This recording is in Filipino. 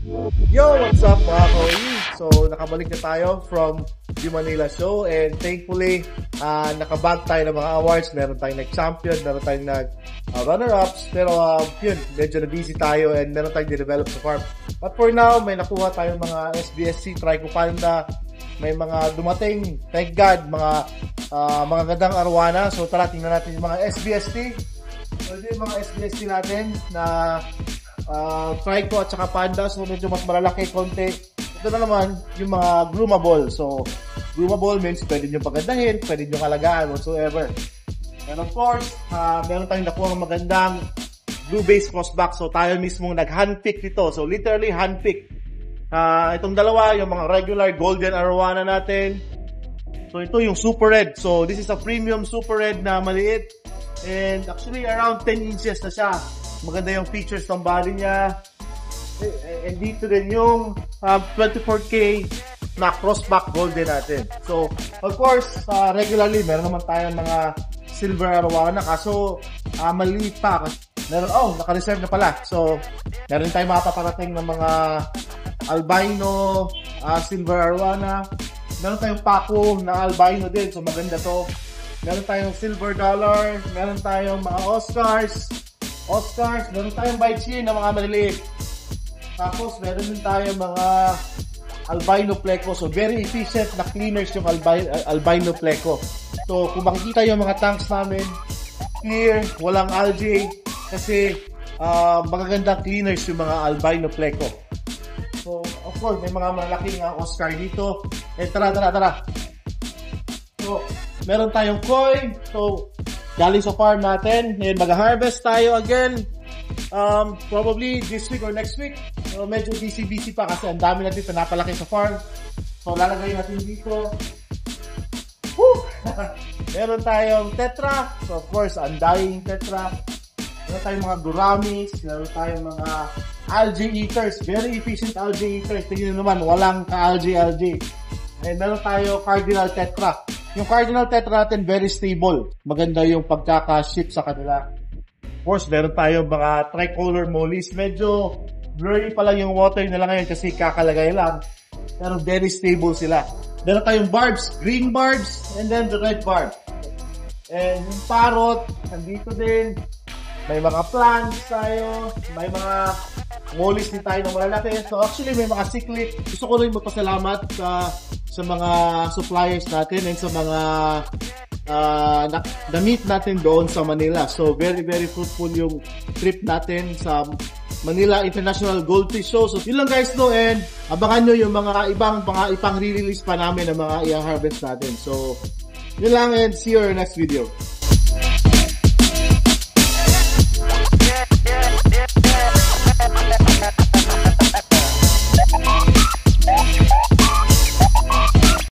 Yo, what's up mga Koyi? So, nakabalik na tayo from the Manila show and thankfully, nakabag tayo ng mga awards. Meron tayong nag-champion, meron tayong nag-runner-ups, pero yun, medyo na-busy tayo and meron tayong de-develop sa farm. But for now, may nakuha tayong mga SBSC, Trico Panda, may mga dumating, thank God, mga gandang arwana. So, tara, tingnan natin yung mga SBST. So, yung mga SBST natin na Trico at saka Panda, so medyo mas malalaki konti. Ito na naman yung mga groomable. So groomable means pwede nyo pagandahin, pwede nyo kalagaan, whatsoever. And of course, meron tayong nakuha ng magandang blue base crossback. So tayo mismo nag-handpick dito. So literally handpick. Itong dalawa, yung mga regular golden arowana natin. So ito yung super red. So this is a premium super red na maliit. And actually around 10 inches na siya. Maganda yung features ng body niya. And dito din yung 24K na crossback golden natin. So, of course, regularly, meron naman tayong mga silver arowana. Kaso, maliit pa. Naka-reserve na pala. So, meron tayong makapaparating ng mga albino, silver arowana. Meron tayong pako na albino din. So, maganda to. Meron tayong silver dollar. Meron tayong mga Oscars, meron tayong Baichi na mga maliliit. Tapos, meron din tayong mga albino pleco. So, very efficient na cleaners yung albino pleco. So, kung makikita yung mga tanks namin, clear, walang algae, kasi magagandang cleaners yung mga albino pleco. So, of course, may mga malaking Oscar dito. Tara. So, meron tayong koi. So, galing sa farm natin, and mag-harvest tayo again probably this week or next week. So, medyo busy pa kasi ang dami natin pinapalaki sa farm. So lalagay natin dito. Meron tayong tetra. So of course, undying tetra. Meron tayong mga guramis. Meron tayong mga algae eaters. Very efficient algae eaters. Tingnan naman, walang ka-algae. And meron tayo cardinal tetra. Yung cardinal tetra natin, very stable. Maganda yung pagkaka-ship sa kanila. Of course, meron tayong mga tricolor mollies. Medyo blurry pa lang yung water nila ngayon kasi kakalagay lang. Pero very stable sila. Meron tayong barbs, green barbs, and then the red barb. And yung parrot, nandito din. May mga plants tayo. May mga mollies din tayo na malalaki. So actually, may mga cichlid. Gusto ko rin magpasalamat sa mga suppliers natin and sa mga na-meet natin doon sa Manila. So, very, very fruitful yung trip natin sa Manila International Goldfish Show. So, yun lang guys, no? And abangan nyo yung mga ipang re-release pa namin ng mga i-harvest natin. So, yun lang and see you in our next video.